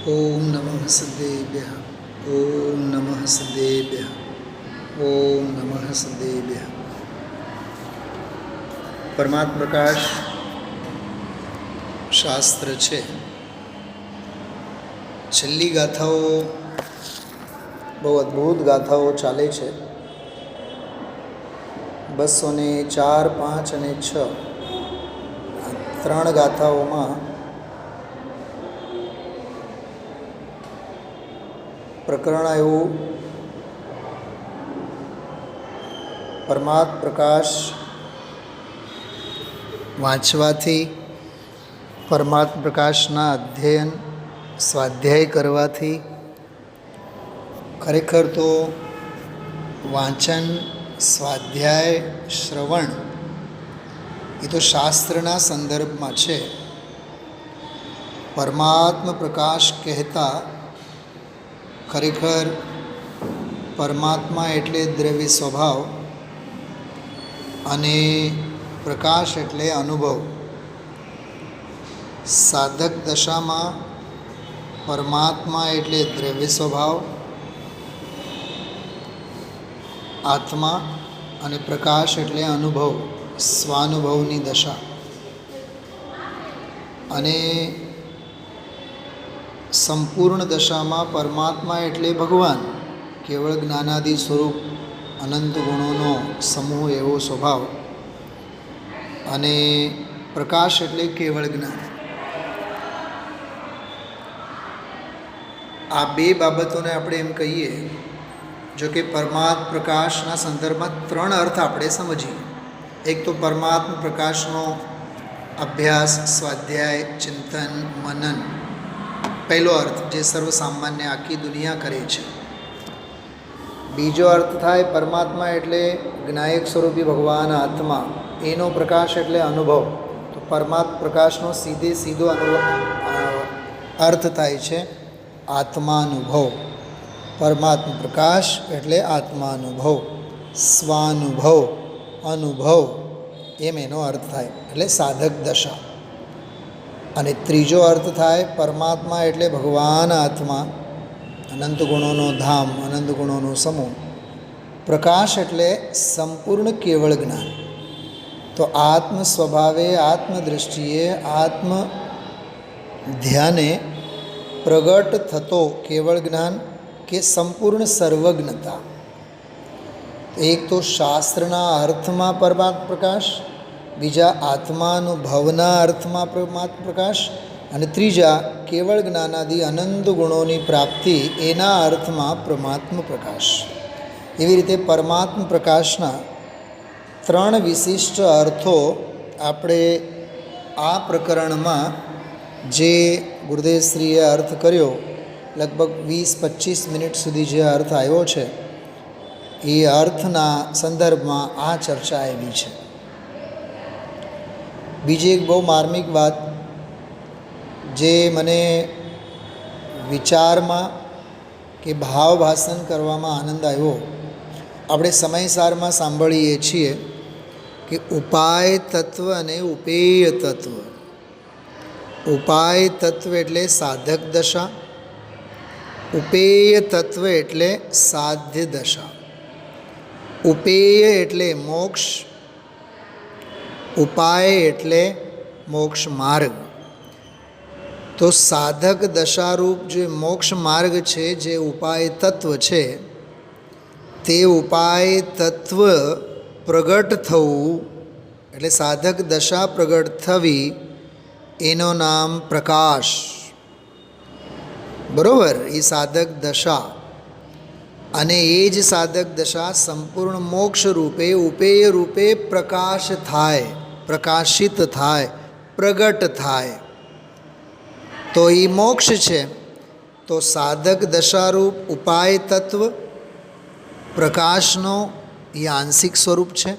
ઓમ નમઃ સિદ્ધેભ્યઃ. ઓમ નમઃ સિદ્ધેભ્યઃ. ઓમ નમઃ સિદ્ધેભ્યઃ. પરમાત્મ પ્રકાશ શાસ્ત્ર છે. છેલ્લી ગાથાઓ બહુ અદ્ભુત ગાથાઓ ચાલે છે. 204, 5 અને 6 ત્રણ ગાથાઓમાં પ્રકરણ એવું પરમાત્મ પ્રકાશ વાંચવાથી, પરમાત્મ પ્રકાશના અધ્યયન સ્વાધ્યાય કરવાથી, ખરેખર તો વાંચન, સ્વાધ્યાય, શ્રવણ એ તો શાસ્ત્રના સંદર્ભમાં છે. પરમાત્મ પ્રકાશ કહેતા ખરેખર પરમાત્મા એટલે દ્રવ્ય સ્વભાવ અને પ્રકાશ એટલે અનુભવ. સાધક દશામાં પરમાત્મા એટલે દ્રવ્ય સ્વભાવ, આત્મા, અને પ્રકાશ એટલે અનુભવ, સ્વાનુભવની દશા. અને સંપૂર્ણ દશામાં પરમાત્મા એટલે ભગવાન, કેવળ જ્ઞાનાદિ સ્વરૂપ, અનંત ગુણોનો સમૂહ એવો સ્વભાવ. અને પ્રકાશ એટલે કેવળ જ્ઞાન. આ બે બાબતોને આપણે એમ કહીએ, જો કે પરમાત્મ પ્રકાશના સંદર્ભમાં ત્રણ અર્થ આપણે સમજીએ. એક તો પરમાત્મ પ્રકાશનો અભ્યાસ, સ્વાધ્યાય, ચિંતન, મનન, પહેલો અર્થ જે સર્વસામાન્ય આખી દુનિયા કરે છે. બીજો અર્થ થાય પરમાત્મા એટલે જ્ઞાયક સ્વરૂપી ભગવાન આત્મા, એનો પ્રકાશ એટલે અનુભવ. તો પરમાત્મ પ્રકાશનો સીધો અર્થ થાય છે આત્માનુભવ. પરમાત્મ પ્રકાશ એટલે આત્માનુભવ, સ્વાનુભવ, અનુભવ, એમ એનો અર્થ થાય, એટલે સાધક દશા. અને ત્રીજો અર્થ થાય પરમાત્મા એટલે ભગવાન આત્મા, અનંત ગુણોનો ધામ, અનંત ગુણોનો સમૂહ. પ્રકાશ એટલે સંપૂર્ણ કેવળ જ્ઞાન. તો આત્મ સ્વભાવે, આત્મદૃષ્ટિએ, આત્મ ધ્યાને પ્રગટ થતો કેવળ જ્ઞાન કે સંપૂર્ણ સર્વજ્ઞતા. એક તો શાસ્ત્રના અર્થમાં પરમાત્મ પ્રકાશ, બીજા આત્માનુભવના અર્થમાં પરમાત્મ પ્રકાશ, અને ત્રીજા કેવળ જ્ઞાનાદિ અનંત ગુણોની પ્રાપ્તિ એના અર્થમાં પરમાત્મ પ્રકાશ. એવી રીતે પરમાત્મ પ્રકાશના ત્રણ વિશિષ્ટ અર્થો આપણે આ પ્રકરણમાં જે ગુરુદેવશ્રીએ અર્થ કર્યો, લગભગ 20-25 મિનિટ સુધી જે અર્થ આવ્યો છે, એ અર્થના સંદર્ભમાં આ ચર્ચા આવી છે. બીજી એક બહુ માર્મિક વાત જે મને વિચારમાં કે ભાવ ભાષણ કરવામાં આનંદ આવ્યો, આપણે સમયસારમાં સાંભળીએ છીએ કે ઉપાય તત્વ અને ઉપેય તત્વ. ઉપાય તત્વ એટલે સાધક દશા, ઉપેય તત્વ એટલે સાધ્ય દશા. ઉપેય એટલે મોક્ષ, ઉપાય એટલે મોક્ષ માર્ગ. તો સાધક દશારૂપ જે મોક્ષ માર્ગ છે, જે ઉપાય તત્વ છે, તે ઉપાય તત્વ પ્રગટ થવું એટલે સાધક દશા પ્રગટ થવી, એનું નામ પ્રકાશ. બરાબર? એ સાધક દશા. અને એ જ સાધક દશા સંપૂર્ણ મોક્ષ રૂપે, ઉપેય રૂપે પ્રકાશ થાય, પ્રકાશિત થાય, પ્રગટ થાય. તો એ મોક્ષ છે. તો સાધક દશારૂપ ઉપાય તત્વ પ્રકાશનો એ આંશિક સ્વરૂપ છે,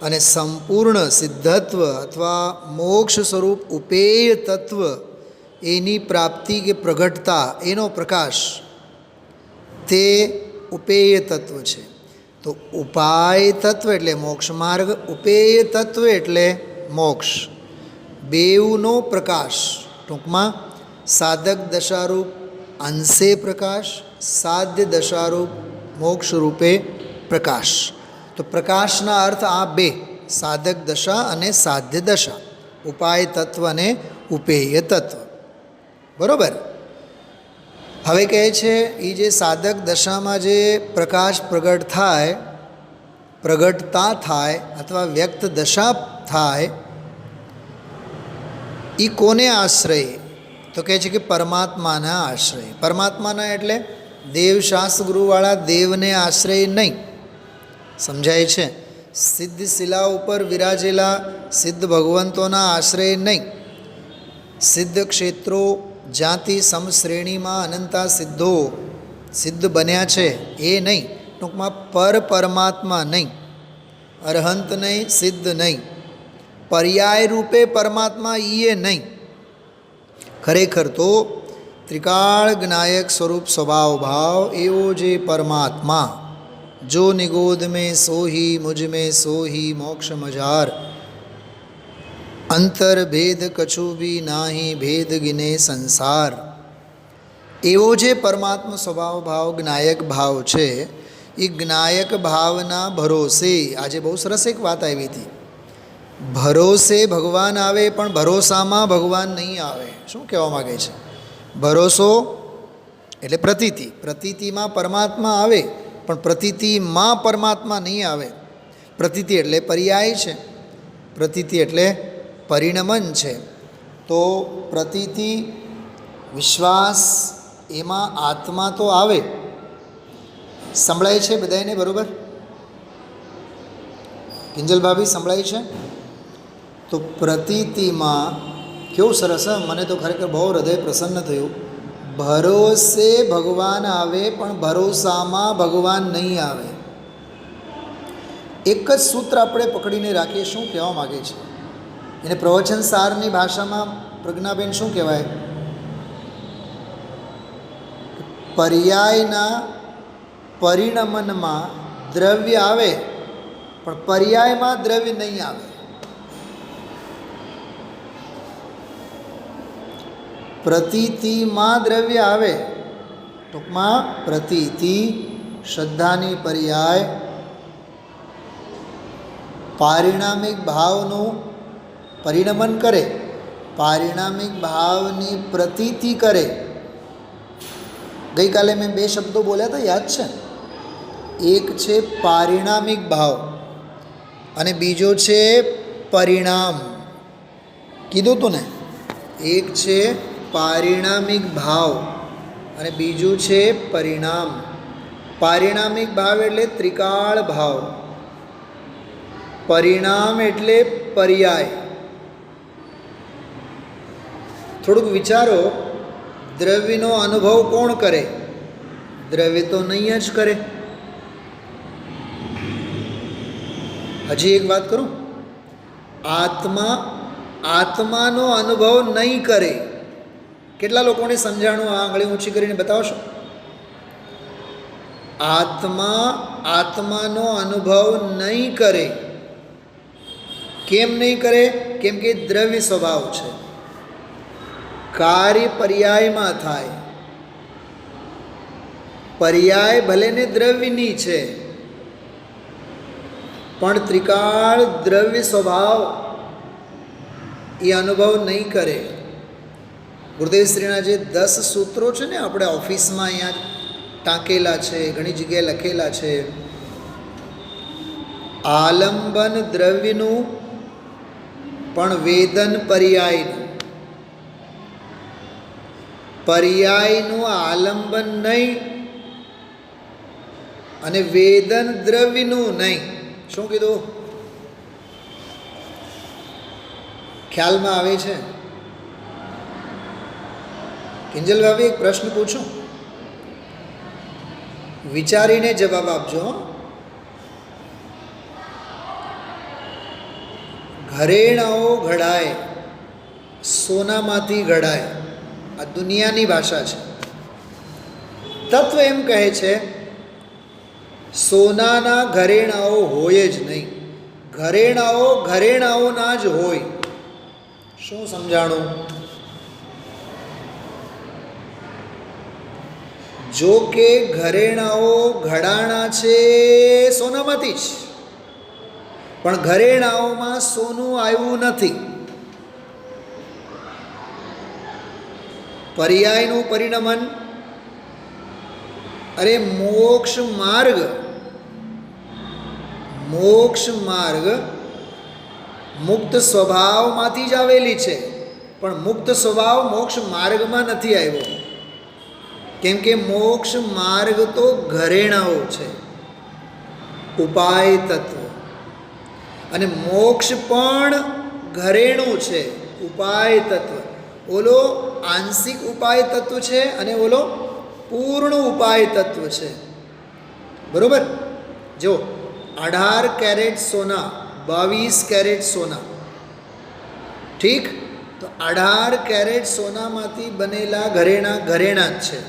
અને સંપૂર્ણ સિદ્ધત્વ અથવા મોક્ષ સ્વરૂપ ઉપેય તત્વ એની પ્રાપ્તિ કે પ્રગટતા, એનો પ્રકાશ, તે ઉપેય તત્વ છે. તો ઉપાય તત્વ એટલે મોક્ષ માર્ગ, ઉપેય તત્વ એટલે મોક્ષ. બેઉનો પ્રકાશ, ટૂંકમાં સાધક દશારૂપ અંશે પ્રકાશ, સાધ્ય દશારૂપ મોક્ષ રૂપે પ્રકાશ. તો પ્રકાશના અર્થ આ બે, સાધક દશા અને સાધ્ય દશા, ઉપાય તત્વ અને ઉપેય તત્વ. બરાબર. હવે કહે છે એ જે સાધક દશામાં જે પ્રકાશ પ્રગટ થાય, પ્રગટતા થાય અથવા વ્યક્ત દશા થાય, એ કોને આશ્રય? તો કહે છે કે પરમાત્માના આશ્રય. પરમાત્માના એટલે દેવ શાસ્ત્ર ગુરુવાળા દેવને આશ્રય નહીં. સમજાય છે? સિદ્ધ શિલા ઉપર વિરાજેલા સિદ્ધ ભગવંતોના આશ્રય નહીં. સિદ્ધ ક્ષેત્રો જાતિ સમશ્રેણીમાં અનંતા સિદ્ધો સિદ્ધ બન્યા છે એ નહીં. ટૂંકમાં પરમાત્મા નહીં, અરહંત નહીં, સિદ્ધ નહીં, પર્યાય રૂપે પરમાત્મા એ નહીં. ખરેખર તો ત્રિકાળ જ્ઞાયક સ્વરૂપ સ્વભાવ ભાવ એવો જે પરમાત્મા, જો નિગોદ મેં સોહી મુझ में સોહી મોક્ષ મજાર, અંતર ભેદ કછુ ભી નાહી ભેદ ગિને સંસાર. એવો જે પરમાત્મા સ્વભાવ ભાવ જ્ઞાયક ભાવ છે, એ જ્ઞાયક ભાવના ભરોસે, આજે બહુ સરસ એક વાત આવી હતી, ભરોસે ભગવાન આવે પણ ભરોસામાં ભગવાન નહીં આવે. શું કહેવા માગે છે? ભરોસો એટલે પ્રતીતિ, પ્રતીતિમાં પરમાત્મા આવે પણ પ્રતીતિમાં પરમાત્મા નહીં આવે. પ્રતીતિ એટલે પર્યાય છે, પ્રતીતિ એટલે પરિણમન છે. તો પ્રતીતિ, વિશ્વાસ, એમાં આત્મા તો આવે. સંભળાય છે બધાને? બરાબર? કિંજલ ભાભી સંભળાય છે? તો પ્રતીતિમાં કેવું સરસ, મને તો ખરેખર બહુ હૃદય પ્રસન્ન થયું. ભરોસે ભગવાન આવે પણ ભરોસામાં ભગવાન નહીં આવે. એક જ સૂત્ર આપણે પકડીને રાખીએ. શું કહેવા માગે છે? એને પ્રવચન સારની ભાષામાં પ્રજ્ઞાબેન શું કહેવાય? પર્યાયના પરિણમનમાં દ્રવ્ય આવે પણ પર્યાયમાં દ્રવ્ય નહીં આવે. પ્રતીતિમાં દ્રવ્ય આવે. ટૂંકમાં પ્રતીતિ શ્રદ્ધાની પર્યાય, પારિણામિક ભાવનું પરિણમન કરે, પારિણામિક ભાવની પ્રતીતિ કરે. ગઈકાલે મેં બે શબ્દો બોલ્યા હતા, યાદ છે? એક છે પારિણામિક ભાવ અને બીજો છે પરિણામ. કીધું હતું ને? એક છે પારિણામિક ભાવ અને બીજું છે પરિણામ. પારિણામિક ભાવ એટલે ત્રિકાળ ભાવ, પરિણામ એટલે પર્યાય. થોડુંક વિચારો, દ્રવ્યનો અનુભવ કોણ કરે? દ્રવ્ય તો નહીં જ કરે. હજી એક વાત કરું, આત્માનો અનુભવ નહીં કરે. કેટલા લોકોને સમજાણું? આ આંગળી ઊંચી કરીને બતાવશો? આત્માનો અનુભવ નહીં કરે. કેમ નહીં કરે? કેમ કે દ્રવ્ય સ્વભાવ છે. કાર્ય પર્યાયમાં થાય. પર્યાય ભલે ને દ્રવ્યની છે પણ ત્રિકાળ દ્રવ્ય સ્વભાવ એ અનુભવ નહીં કરે. ગુરુદેવશ્રીના જે 10 સૂત્રો છે ને, આપણે ઓફિસમાં અહીંયા ટાંકેલા છે, ઘણી જગ્યાએ લખેલા છે. આલંબન દ્રવ્યનું પણ વેદન પર્યાયનું. પર્યાયનું આલંબન નહીં અને વેદન દ્રવ્યનું નહીં. શું કીધું? ખ્યાલમાં આવે છે? કિંજલ ભાભી, એક પ્રશ્ન પૂછું, વિચારીને જવાબ આપજો. ઘરેણાઓ ઘડાય, સોનામાંથી ઘડાય. આ દુનિયાની ભાષા છે. તત્વ એમ કહે છે સોનાના ઘરેણાઓ હોય જ નહીં, ઘરેણાઓ ઘરેણાઓના જ હોય. શું સમજાણું? જો કે ઘરેણાઓ ઘડાણા છે સોનામાંથી જ, પણ ઘરેણાઓમાં સોનું આવ્યું નથી. પર્યાયનું પરિણમન, અરે મોક્ષ માર્ગ મુક્ત સ્વભાવમાંથી જ આવેલી છે, પણ મુક્ત સ્વભાવ મોક્ષ માર્ગમાં નથી આવ્યો. કેમ કે મોક્ષ માર્ગ તો ઘરેણાઓ છે, ઉપાય તત્વ, અને મોક્ષ પણ ઘરેણું છે, ઉપાય તત્વ. ઓલો આંશિક ઉપાય તત્વ છે અને ઓલો પૂર્ણ ઉપાય તત્વ છે. બરોબર? જો 18 કેરેટ સોના, 22 કેરેટ સોના, ઠીક? તો 18 કેરેટ સોનામાંથી બનેલા ઘરેણા ઘરેણા જ છે,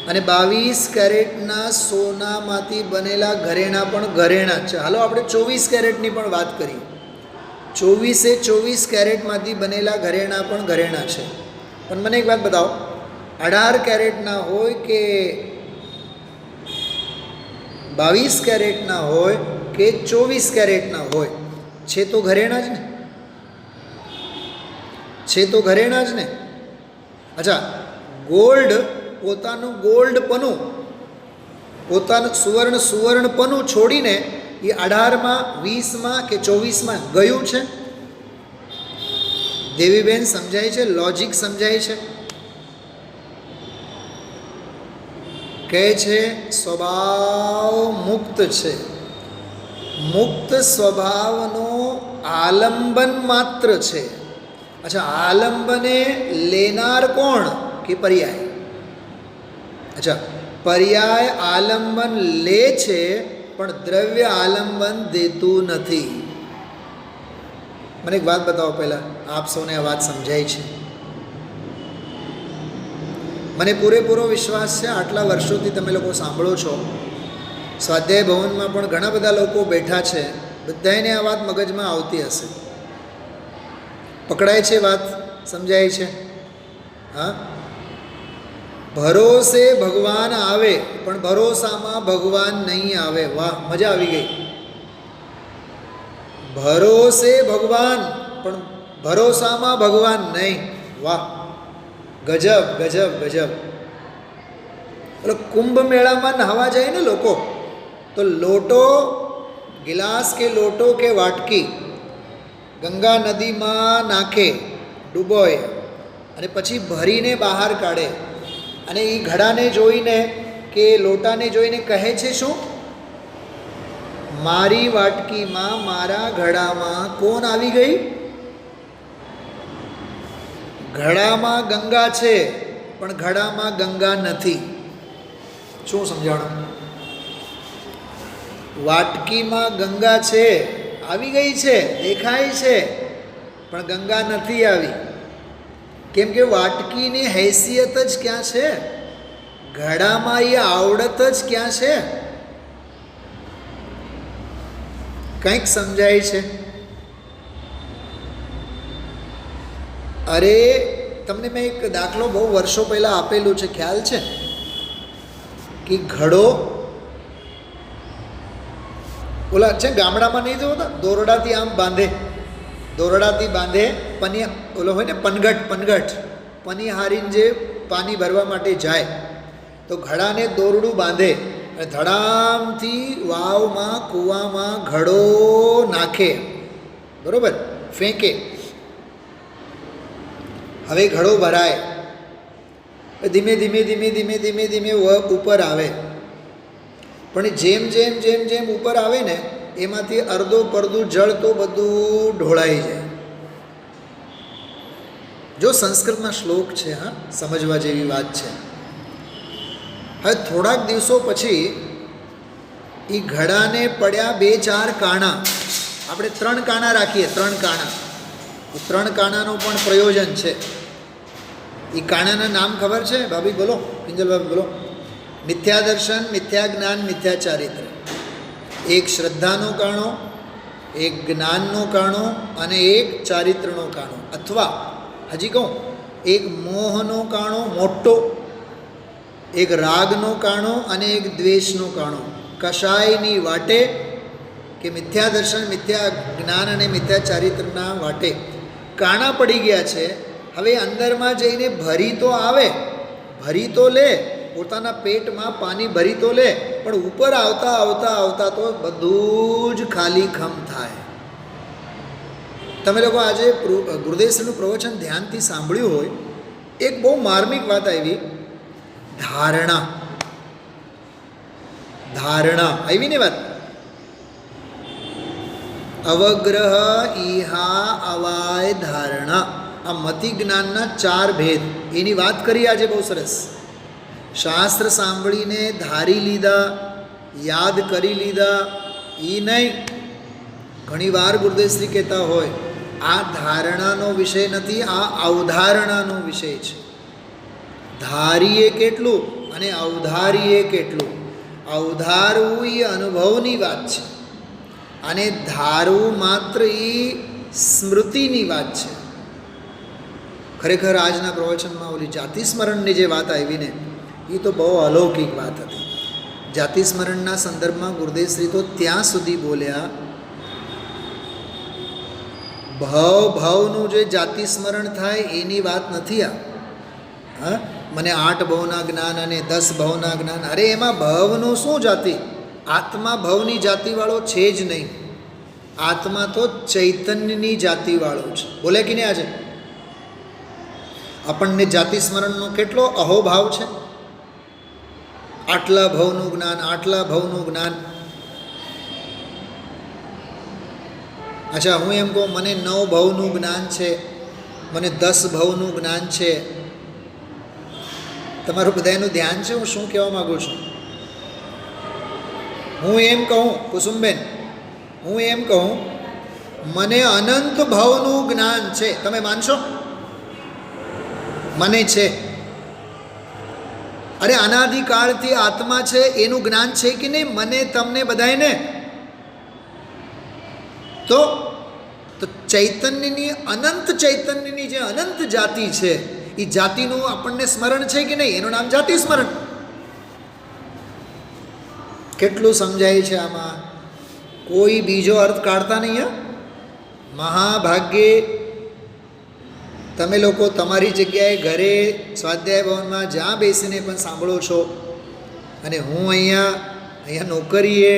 અને 22 કેરેટના સોનામાંથી બનેલા ઘરેણા પણ ઘરેણા જ છે. હાલો આપણે 24 કેરેટની પણ વાત કરીએ. 24 કેરેટમાંથી બનેલા ઘરેણા પણ ઘરેણા છે. પણ મને એક વાત બતાવો, 18 કેરેટના હોય કે 22 કેરેટના હોય કે 24 કેરેટના હોય, છે તો ઘરેણા જ ને, છે તો ઘરેણા જ ને. અચ્છા, ગોલ્ડ પોતાનું ગોલ્ડપણું, પોતાનું સુવર્ણપણું છોડીને એ 18માં, 20માં કે 24માં ગયું છે? દેવીબેન સમજાય છે? લોજિક સમજાય છે? કહે છે સ્વભાવ મુક્ત છે, મુક્ત સ્વભાવનો આલંબન માત્ર છે. અચ્છા, આલંબને લેનાર કોણ? કે પર્યાય. અચ્છા, પર્યાય આલંબન લે છે પણ દ્રવ્ય આલંબન દેતું નથી. મને એક વાત બતાવો પહેલાં, આપ સૌને આ વાત સમજાય છે? મને પૂરેપૂરો વિશ્વાસ છે, આટલા વર્ષોથી તમે લોકો સાંભળો છો, સ્વાધ્યાય ભવનમાં પણ ઘણા બધા લોકો બેઠા છે, બધાને આ વાત મગજમાં આવતી હશે. પકડાય છે વાત? સમજાય છે? હા? ભરોસે ભગવાન આવે પણ ભરોસામાં ભગવાન નહીં આવે. વાહ, મજા આવી ગઈ. ભરોસે ભગવાન પણ ભરોસામાં ભગવાન નહીં. વાહ, ગજબ ગજબ ગજબ. એટલે કુંભ મેળામાં નહાવા જાય ને લોકો, તો લોટો, ગિલાસ કે લોટો કે વાટકી ગંગા નદીમાં નાખે, ડૂબોય, અને પછી ભરીને બહાર કાઢે, અને એ ઘડાને જોઈને કે લોટાને જોઈને કહે છે શું? મારી વાટકીમાં, મારા ઘડામાં કોણ આવી ગઈ? ઘડામાં ગંગા છે પણ ઘડામાં ગંગા નથી. શું સમજાણું? વાટકીમાં ગંગા છે, આવી ગઈ છે, દેખાય છે, પણ ગંગા નથી આવી. કેમ કે વાટકીની હૈસિયત જ ક્યાં છે? ઘડામાં એ આવડત જ ક્યાં છે? કંઈક સમજાય છે? અરે તમને મેં એક દાખલો બહુ વર્ષો પહેલાં આપેલું છે, ખ્યાલ છે? કે ઘડો ઓલા છે ગામડામાં નહીં જોતા, દોરડાથી આમ બાંધે, દોરડાથી બાંધે, ઓલો હોય ને પનગટ પની હારીને જે પાણી ભરવા માટે જાય, તો ઘડાને દોરડું બાંધે અને ધડામથી વાવમાં, કૂવામાં ઘડો નાખે, બરાબર, ફેંકે. હવે ઘડો ભરાય, ધીમે ધીમે ધીમે ધીમે ધીમે ધીમે ઉપર આવે, પણ જેમ જેમ જેમ જેમ ઉપર આવે ને એમાંથી અડધું પડધું જળ તો બધું ઢોળાઈ જાય. જો સંસ્કૃતમાં શ્લોક છે, હા, સમજવા જેવી વાત છે. હવે થોડાક દિવસો પછી એ ઘડાને પડ્યા 2-4 કાણા, આપણે 3 કાણા રાખીએ, 3 કાણા, 3 કાણાનું પણ પ્રયોજન છે. એ કાણાના નામ ખબર છે ભાભી? બોલો, કિંજલ ભાભી બોલો. મિથ્યા દર્શન, મિથ્યા જ્ઞાન, મિથ્યા ચારિત્ર. એક શ્રદ્ધાનો કાણો, એક જ્ઞાનનો કાણો અને એક ચારિત્રનો કાણો, અથવા હજી કહું, એક મોહનો કાણો મોટો, એક રાગનો કાણો અને એક દ્વેષનો કાણો. કશાયની વાટે કે મિથ્યા દર્શન, મિથ્યા જ્ઞાન અને મિથ્યા ચારિત્રના વાટે કાણા પડી ગયા છે. હવે અંદરમાં જઈને ભરી તો આવે, ભરી તો લે, પોતાના પેટમાં પાણી ભરી તો લે, પણ ઉપર આવતા આવતા આવતા તો બધું જ ખાલી ખમ થાય. તમે લોકો આજે ગુરુદેવશ્રીનું પ્રવચન ધ્યાનથી સાંભળ્યું હોય, એક બહુ માર્મિક વાત આવી, ધારણા. ધારણા આવી ને વાત. અવગ્રહ ઈહા અવાય ધારણા. આ મતિ જ્ઞાનના 4 ભેદ એની વાત કરી આજે બહુ સરસ. શાસ્ત્ર સાંભળીને ધારી લીધા, યાદ કરી લીધા એ નહીં. ઘણીવાર ગુરુદેવશ્રી કહેતા હોય આ ધારણાનો વિષય નથી, આ અવધારણાનો વિષય છે. ધારીએ કેટલું અને અવધારીએ કેટલું. અવધારવું એ અનુભવની વાત છે અને ધારવું માત્ર એ સ્મૃતિની વાત છે. ખરેખર આજના પ્રવચનમાં ઓલી જાતિ સ્મરણની જે વાત આવી ને એ તો બહુ અલૌકિક વાત હતી. જાતિ સ્મરણના સંદર્ભમાં ગુરુદેવશ્રી તો ત્યાં સુધી બોલ્યા, ભાવનું જે જાતિ સ્મરણ થાય એની વાત નથી આ. હા, મને 8 ભવના જ્ઞાન અને 10 ભવના જ્ઞાન, અરે એમાં ભવનું શું જાતિ? આત્મા ભવની જાતિવાળો છે જ નહીં. આત્મા તો ચૈતન્યની જાતિવાળો છે. બોલે કે નહીં આજે? આપણને જાતિ સ્મરણનો કેટલો અહોભાવ છે. આટલા ભવનું જ્ઞાન, આટલા ભવનું જ્ઞાન. અચ્છા, હું એમ કહું મને 9 ભવનું જ્ઞાન છે, મને 10 ભવનું જ્ઞાન છે. તમારું બધાનું ધ્યાન છે હું શું કહેવા માગું છું? હું એમ કહું, કુસુમબેન, હું એમ કહું મને અનંત ભવનું જ્ઞાન છે, તમે માનશો? મને છે. અરે અનાદિકાળથી આત્મા છે એનું જ્ઞાન છે કે નહીં મને, તમને બધાને? તો ચૈતન્યની, અનંત ચૈતન્યની જે અનંત જાતિ છે એ જાતિનું આપણને સ્મરણ છે કે નહીં? એનું નામ જાતિ સ્મરણ. કેટલું સમજાય છે આમાં? કોઈ બીજો અર્થ કાઢતા નહીં. મહાભાગ્યે તમે લોકો તમારી જગ્યાએ ઘરે સ્વાધ્યાય ભવનમાં જ્યાં બેસીને પણ સાંભળો છો, અને હું અહીંયા નોકરીએ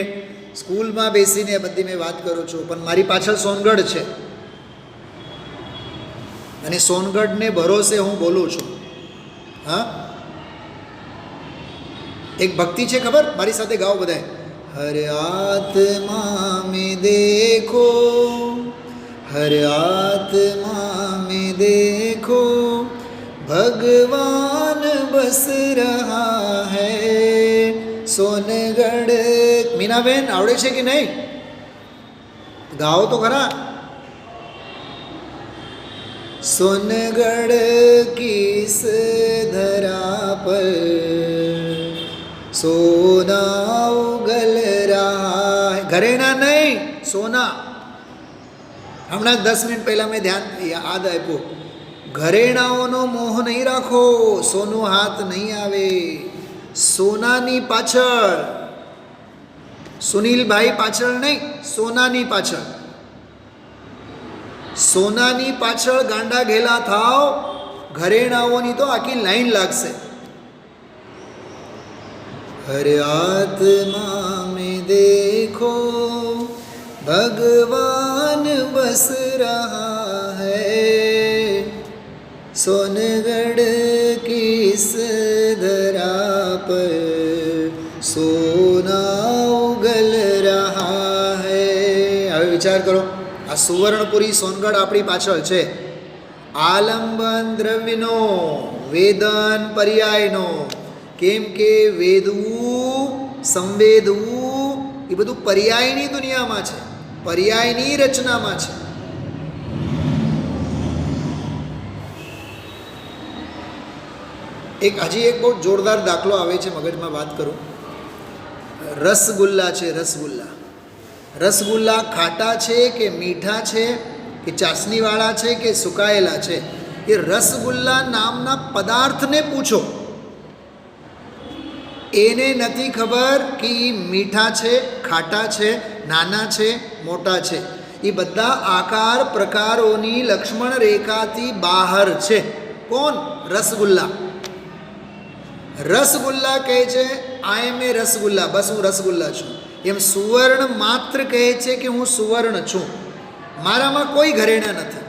સ્કૂલમાં બેસીને બધી મેં વાત કરું છું, પણ મારી પાછળ સોનગઢ છે અને સોનગઢને ભરોસે હું બોલું છું. હા, એક ભક્તિ છે ખબર? મારી સાથે ગાઓ બધાય. હર આત્મા મેં દેખો, હર આત્મા મેં દેખો, ભગવાન બસ રહા હૈ સોનગઢ. મીનાબેન આવડે છે કે નહીં? ગાઓ તો ખરા. સોનગઢ કિસ ધરા પર સોના ઉગલ રહા. ઘરેણા નહીં, સોના. હમણાં 10 મિનિટ પહેલાં મેં ધ્યાન યાદ આપ્યું, ઘરેણાઓનો મોહ નહીં રાખો, સોનું હાથ નહીં આવે. સોનાની પાછળ, સુનિલભાઈ પાછળ નહીં, સોનાની પાછળ. સોનાની પાછળ ગાંડા ઘેલા થાવ, ઘરેણાઓની તો આખી લાઈન લાગશે. હર આત્મા મેં દેખો, ભગવાન બસ રહા હૈ સોનગઢ કિસ ધરા પર સોના ઉગલ રહા હૈ. હવે વિચાર કરો, આ સુવર્ણપુરી સોનગઢ આપણી પાછળ છે. આલંબન દ્રવ્યનો, વેદન પર્યાયનો. કેમ કે વેદવું, સંવેદવું એ બધું પર્યાયની દુનિયામાં છે, પર્યાયની રચનામાં છે. હજી એક બહુ જોરદાર દાખલો આવે છે મગજમાં, વાત કરું. રસગુલ્લા છે, રસગુલ્લા. રસગુલ્લા ખાટા છે કે મીઠા છે કે ચાસણીવાળા છે કે સુકાયેલા છે? એ રસગુલ્લા નામના પદાર્થને પૂછો, એને નથી ખબર કે એ મીઠા છે, ખાટા છે, નાના છે, મોટા છે. એ બધા આકાર પ્રકારોની લક્ષ્મણ રેખાથી બહાર છે. કોણ? રસગુલ્લા. રસગુલ્લા કહે છે આઈ એમ એ રસગુલ્લા, બસ હું રસગુલ્લા છું. એમ સુવર્ણ માત્ર કહે છે કે હું સુવર્ણ છું, મારામાં કોઈ ઘરેણા નથી.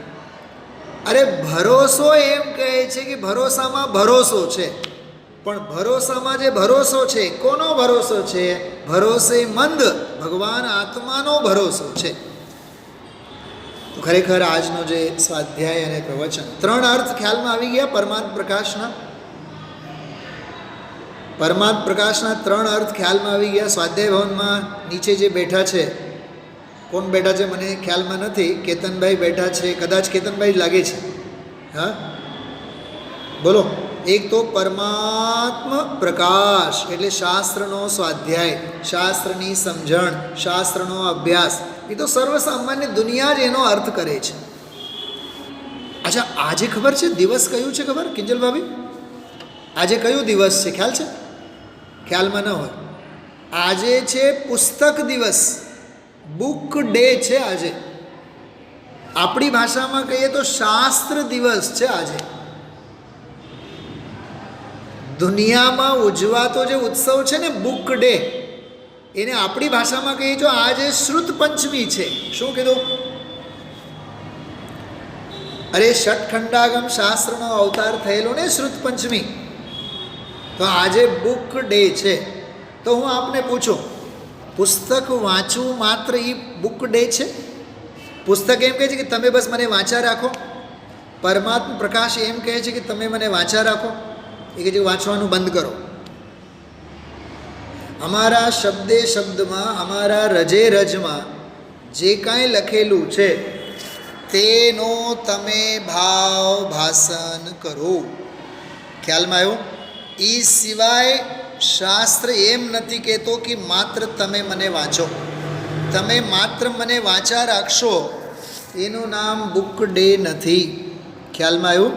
અરે ભરોસો એમ કહે છે કે ભરોસામાં ભરોસો છે, પણ ભરોસામાં જે ભરોસો છે, કોનો ભરોસો છે? ભરોસેમંદ ભગવાન આત્માનો ભરોસો છે. તો ખરેખર આજનો જે સ્વાધ્યાય અને પ્રવચન, 3 અર્થ ખ્યાલમાં આવી ગયા પરમાત્મ પ્રકાશના. પરમાત્મ પ્રકાશના 3 અર્થ ખ્યાલમાં આવી ગયા. સ્વાધ્યાય ભવનમાં નીચે જે બેઠા છે, કોણ બેઠા છે મને ખ્યાલમાં નથી. કેતનભાઈ બેઠા છે, કદાચ કેતનભાઈ જ લાગે છે. હા બોલો. એક તો પરમાત્મ પ્રકાશ એટલે શાસ્ત્રનો સ્વાધ્યાય, શાસ્ત્રની સમજણ, શાસ્ત્રનો અભ્યાસ. એ તો સર્વસામાન્ય દુનિયા જ એનો અર્થ કરે છે. અચ્છા, આજે ખબર છે દિવસ કયું છે? ખબર કિંજલ ભાભી? આજે કયો દિવસ છે ખ્યાલ છે? ખ્યાલમાં ન હોય. આજે છે પુસ્તક દિવસ, બુક ડે છે આજે. આપણી ભાષામાં કહીએ તો શાસ્ત્ર દિવસ છે આજે. દુનિયામાં ઉજવાતો જે ઉત્સવ છે ને બુક ડે, એને આપણી ભાષામાં કહીએ તો આજે શ્રુત પંચમી છે. શું કીધું? અરે ષટખંડાગમ શાસ્ત્રનો અવતાર થયેલો ને શ્રુત પંચમી, તો આજે બુક ડે છે. તો હું આપને પૂછું, પુસ્તક વાંચવું માત્ર એ બુક ડે છે? પુસ્તક એમ કહે છે કે તમે બસ મને વાંચા રાખો. પરમાત્મા પ્રકાશ એમ કહે છે કે તમે મને વાંચા રાખો. એ કે જે વાંચવાનું બંધ કરો. અમારા શબ્દે શબ્દમાં, અમારા રજે રજમાં જે કાંઈ લખેલું છે તેનો તમે ભાવ ભાષણ કરો. ખ્યાલમાં આવ્યું? એ સિવાય શાસ્ત્ર એમ નથી કહેતો કે માત્ર તમે મને વાંચો. તમે માત્ર મને વાંચા રાખશો એનું નામ બુક ડે નથી. ખ્યાલમાં આવ્યું?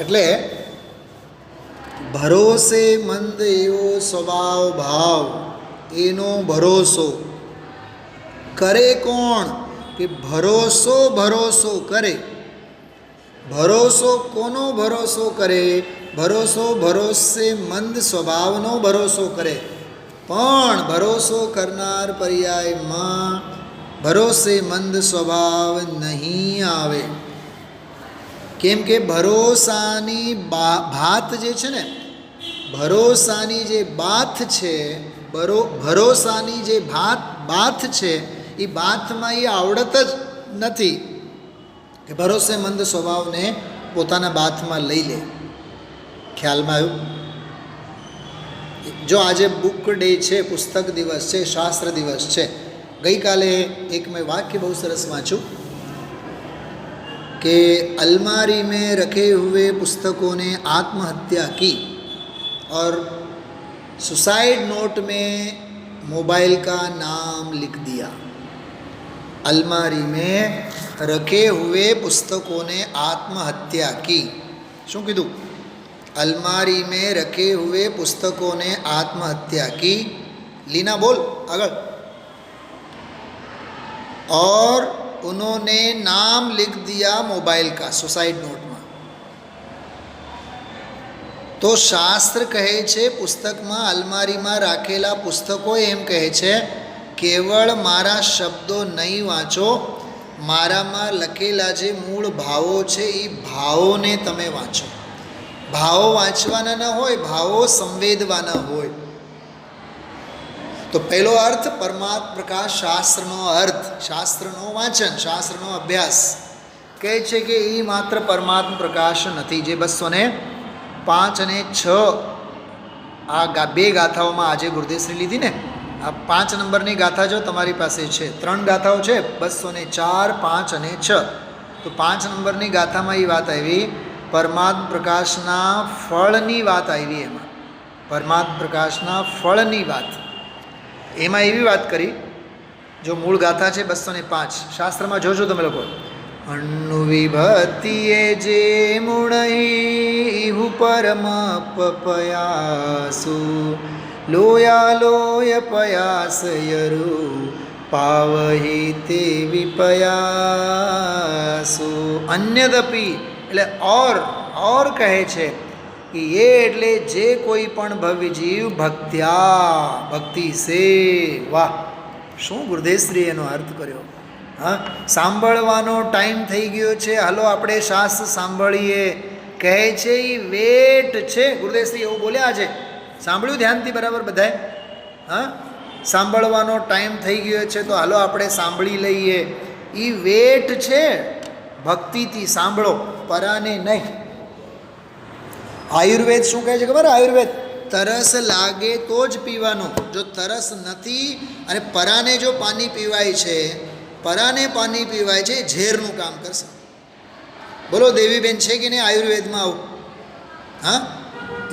એટલે ભરોસેમંદ એવો સ્વભાવ ભાવ, એનો ભરોસો કરે કોણ? કે ભરોસો ભરોસો કરે. ભરોસો કોનો ભરોસો કરે? ભરોસો ભરોસેમંદ સ્વભાવનો ભરોસો કરે. પણ ભરોસો કરનાર પર્યાયમાં ભરોસેમંદ સ્વભાવ નહીં આવે. કેમ કે ભરોસાની ભાત જે છે ને, ભરોસાની જે બાથ છે, ભરોસાની જે બાથ છે, એ બાથમાં એ આવડત જ નથી કે ભરોસેમંદ સ્વભાવને પોતાના બાથમાં લઈ લે. ખ્યાલમાં આવ્યું? જો આજે બુક ડે છે, પુસ્તક દિવસ છે, શાસ્ત્ર દિવસ છે. ગઈકાલે એક મેં વાક્ય બહુ સરસ વાંચ્યું कि अलमारी में रखे हुए पुस्तकों ने आत्महत्या की और सुसाइड नोट में मोबाइल का नाम लिख दिया. अलमारी में रखे हुए पुस्तकों ने आत्महत्या की. શું કીધું? अलमारी में रखे हुए पुस्तकों ने आत्महत्या की. लीना बोल આગળ. और उन्होंने नाम लिख दिया मोबाइल का सुसाइड नोट में. तो शास्त्र कहे छे पुस्तकમાં અલમારીમાં રાખેલા પુસ્તકો એમ કહે છે કેવળ મારા શબ્દો નહીં વાંચો, મારામાં લખેલા જે મૂળ ભાવો છે એ ભાવોને તમે વાંચો. ભાવો વાંચવાના ન હોય, ભાવો સંવેદવાના હોય. તો પહેલો અર્થ પરમાત્મા પ્રકાશ, શાસ્ત્રનો અર્થ, શાસ્ત્રનો વાંચન, શાસ્ત્રનો અભ્યાસ. કહે છે કે એ માત્ર પરમાત્મા પ્રકાશ નથી. જે 205 અને 6 આ 2 ગાથાઓમાં આજે ગુરુદેવશ્રી લીધી ને, આ 5 નંબરની ગાથા જો તમારી પાસે છે, 3 ગાથાઓ છે 204, 5 અને 6. તો 5 નંબરની ગાથામાં એ વાત આવી, પરમાત્મા પ્રકાશના ફળની વાત આવી. એમાં પરમાત્મા પ્રકાશના ફળની વાત, એમાં એવી વાત કરી. જો મૂળ ગાથા છે 205, શાસ્ત્રમાં જોજો તમે લોકો, અન્નુ વિભક્તિએ જે મુણૈહુ પરમ પયાસુ લોયા પયાસયરુ પાવહી તે વિપયાસુ. અન્યદપી એટલે ઓર કહે છે કે એ એટલે જે કોઈ પણ ભવ્ય જીવ ભક્તિ સે. વાહ, શું ગુરુદેવશ્રી એનો અર્થ કર્યો. હા, સાંભળવાનો ટાઈમ થઈ ગયો છે, હાલો આપણે શાસ્ત્ર સાંભળીએ. કહે છે એ વેટ છે. ગુરુદેવશ્રી એવું બોલ્યા છે, સાંભળ્યું ધ્યાનથી બરાબર બધાએ? હા, સાંભળવાનો ટાઈમ થઈ ગયો છે તો હાલો આપણે સાંભળી લઈએ. એ વેટ છે, ભક્તિથી સાંભળો, પરાને નહીં. આયુર્વેદ શું કહે છે ખબર? આયુર્વેદ તરસ લાગે તો જ પીવાનું. જો તરસ નથી અને પરાને જો પાણી પીવાય છે, પરાને પાણી પીવાય છે, ઝેરનું કામ કરશે. બોલો દેવીબેન, છે કે નહીં આયુર્વેદમાં આવું? હા,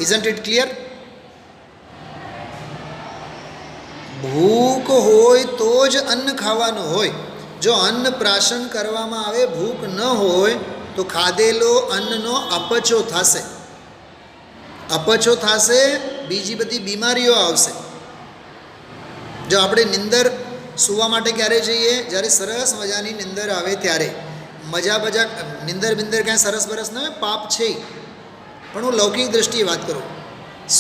ઇઝન્ટ ઇટ ક્લિયર? ભૂખ હોય તો જ અન્ન ખાવાનું હોય. જો અન્ન પ્રાશન કરવામાં આવે, ભૂખ ન હોય તો ખાધેલો અન્નનો અપચો થશે. અપચો થશે, બીજી બધી બીમારીઓ આવશે. જો આપણે નિંદર સૂવા માટે ક્યારે જઈએ? જ્યારે સરસ મજાની નિંદર આવે ત્યારે. મજા નિંદર ક્યાંય સરસ બરસ ન હોય, પાપ છે. પણ હું લૌકિક દ્રષ્ટિએ વાત કરું.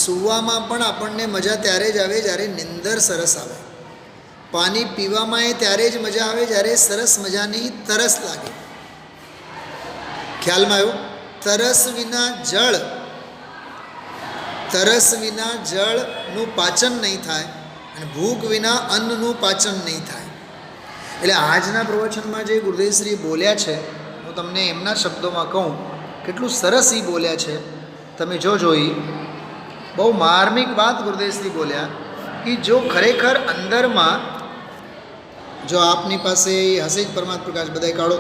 સૂવામાં પણ આપણને મજા ત્યારે જ આવે જ્યારે નિંદર સરસ આવે. પાણી પીવામાં એ ત્યારે જ મજા આવે જ્યારે સરસ મજાની તરસ લાગે. ખ્યાલમાં આવ્યું? તરસ વિના જળનું પાચન નહીં થાય અને ભૂખ વિના અન્નનું પાચન નહીં થાય. એટલે આજના પ્રવચનમાં જે ગુરુદેવશ્રી બોલ્યા છે, હું તમને એમના શબ્દોમાં કહું, કેટલું સરસ એ બોલ્યા છે. તમે જોજો, એ બહુ માર્મિક વાત ગુરુદેવશ્રી બોલ્યા કે જો ખરેખર અંદરમાં, જો આપની પાસે હશે જ પરમાત્મ પ્રકાશ, બધાય કાઢો.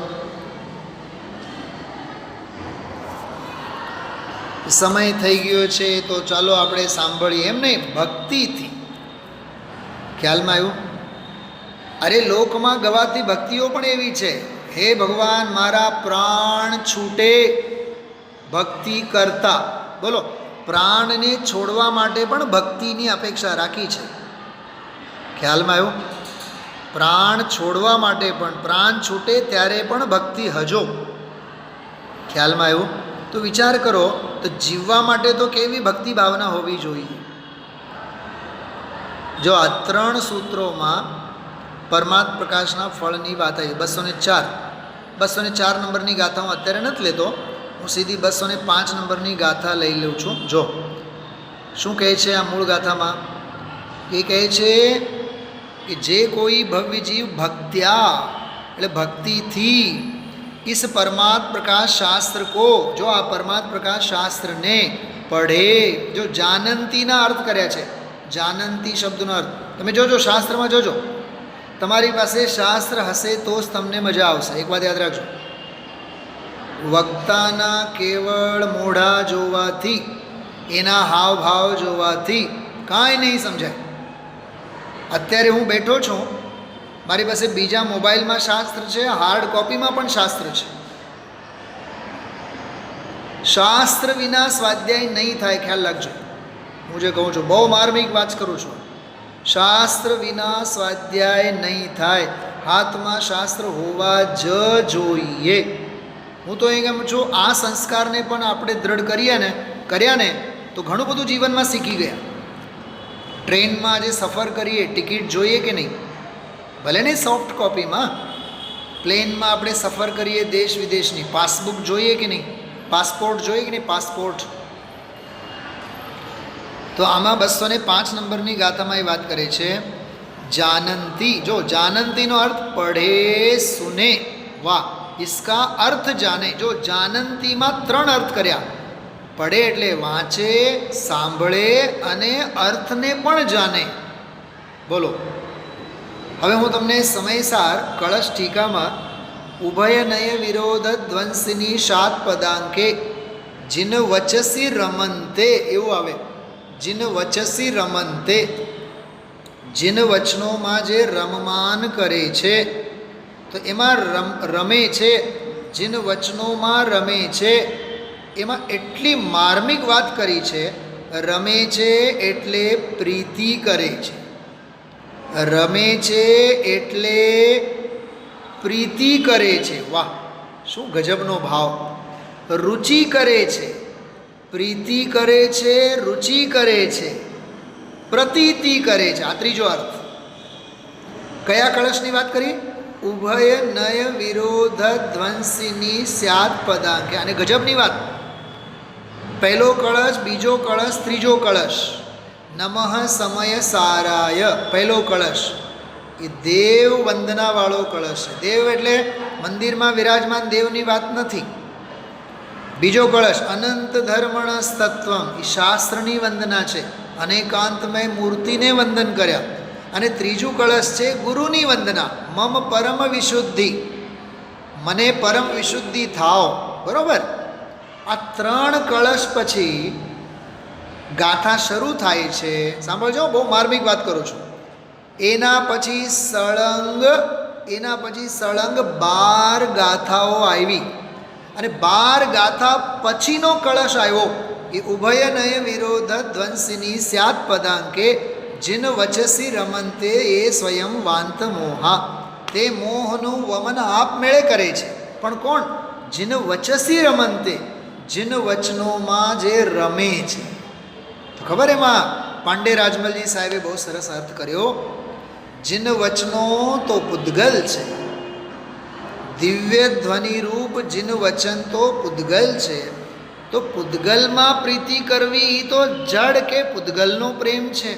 સમય થઈ ગયો છે તો ચાલો આપણે સાંભળીએ. એમ નહીં, ભક્તિથી. ખ્યાલમાં આવ્યું? અરે લોકમાં ગવાતી ભક્તિઓ પણ એવી છે. હે ભગવાન, મારા પ્રાણ છૂટે ભક્તિ કરતા. બોલો, પ્રાણને છોડવા માટે પણ ભક્તિની અપેક્ષા રાખી છે. ખ્યાલમાં આવ્યું? પ્રાણ છોડવા માટે પણ, પ્રાણ છૂટે ત્યારે પણ ભક્તિ હજો. ખ્યાલમાં આવ્યું? તો વિચાર કરો, તો જીવવા માટે તો કેવી ભક્તિ ભાવના હોવી જોઈએ. જો આ 3 સૂત્રોમાં પરમાત્મ પ્રકાશના ફળની વાત આવી. 204 નંબરની ગાથા હું અત્યારે નથી લેતો, હું સીધી 205 નંબરની ગાથા લઈ લઉં છું. જો શું કહે છે આ મૂળ ગાથામાં? એ કહે છે કે જે કોઈ ભવ્ય જીવ ભક્ત્યા એટલે ભક્તિથી इस परमात्म प्रकाश शास्त्र को, जो आ परमात्म प्रकाश शास्त्र ने पढ़े, जो जानंतीना अर्थ કર્યા છે. जानंती શબ્દનો અર્થ તમે જોજો, શાસ્ત્રમાં જોજો. તમારી પાસે શાસ્ત્ર હશે તો જ તમને મજા આવશે. એક વાત યાદ રાખજો, વક્તાના કેવળ મોઢા જોવાથી, એના હાવભાવ જોવાથી કાંઈ નહીં સમજાય. અત્યારે હું બેઠો છું, મારી પાસે બીજા મોબાઈલમાં શાસ્ત્ર છે, હાર્ડ કોપીમાં પણ શાસ્ત્ર છે. શાસ્ત્ર વિના સ્વાધ્યાય નહીં થાય. ખ્યાલ રાખજો, હું જે કહું છું બહુ માર્મિક વાત કરું છું. શાસ્ત્ર વિના સ્વાધ્યાય નહીં થાય. હાથમાં શાસ્ત્ર હોવા જ જોઈએ. હું તો એ કહું છું, આ સંસ્કારને પણ આપણે દ્રઢ કર્યા ને તો ઘણું બધું જીવનમાં શીખી ગયા. ટ્રેનમાં જે સફર કરીએ, ટિકિટ જોઈએ કે નહીં? ભલે નહીં સોફ્ટ કોપીમાં. પ્લેનમાં આપણે સફર કરીએ દેશ વિદેશની, પાસબુક જોઈએ કે નહીં? પાસપોર્ટ જોઈએ કે નહીં? પાસપોર્ટ. તો આમાં 205 નંબરની ગાથામાં એ વાત કરે છે, जानंती. जो जानंती નો અર્થ પढ़े सुने. वाह, इसका अर्थ जाने. जो जानंती માં 3 અર્થ કર્યા. પढ़े એટલે વાંચે, સાંભળે અને અર્થને પણ જાણે. બોલો, હવે હું તમને સમયસાર કળશ ટીકામાં ઉભયનય વિરોધ ધ્વંસિની 7 પદાંકે જીન વચસી રમંતે એવું આવે. જીન વચસી રમંતે, જીન વચનોમાં જે રમમાન કરે છે, તો એમાં રમે છે, જીન વચનોમાં રમે છે, એમાં એટલી માર્મિક વાત કરી છે, રમે છે એટલે પ્રીતિ કરે છે, રમે છે એટલે પ્રીતિ કરે છે. વાહ, શું ગજબનો ભાવ! રુચિ કરે છે, પ્રીતિ કરે છે, રુચિ કરે છે, પ્રતીતિ કરે છે. આ ત્રીજો અર્થ. કયા કળશની વાત કરી? ઉભય નય વિરોધ ધ્વંસિની સ્યાત પદાંકે. અને ગજબની વાત, પહેલો કળશ, બીજો કળશ, ત્રીજો કળશ. નમઃ સમય સારાય પહેલો કળશ એ દેવ વંદનાવાળો કળશ છે. દેવ એટલે મંદિરમાં વિરાજમાન દેવની વાત નથી. બીજો કળશ અનંત ધર્મણસ તત્વમ એ શાસ્ત્રની વંદના છે, અનેકાંતમય મૂર્તિને વંદન કર્યા. અને ત્રીજું કળશ છે ગુરુની વંદના, મમ પરમ વિશુદ્ધિ, મને પરમ વિશુદ્ધિ થાવ. બરોબર? આ ત્રણ કળશ પછી ગાથા શરૂ થાય છે. સાંભળજો, બહુ માર્મિક વાત કરું છું. એના પછી સળંગ 12 ગાથાઓ આવી, અને 12 ગાથા પછીનો કળશ આવ્યો એ ઉભય નય વિરોધ ધ્વંસિની સ્યાત પદાંકે જીન વચસી રમંતે એ સ્વયં વાંત મોહા. તે મોહનું વમન આપમેળે કરે છે, પણ કોણ? જીન વચસી રમંતે, જીન વચનોમાં જે રમે છે. તો ખબર એમાં પાંડે રાજમલજી સાહેબે બહુ સરસ અર્થ કર્યો. જીન વચનો તો પૂદગલ છે, દિવ્ય ધ્વનિ રૂપ જીન વચન તો પૂદગલ છે. તો પૂદગલમાં પ્રીતિ કરવી એ તો જડ કે પૂદગલનો પ્રેમ છે.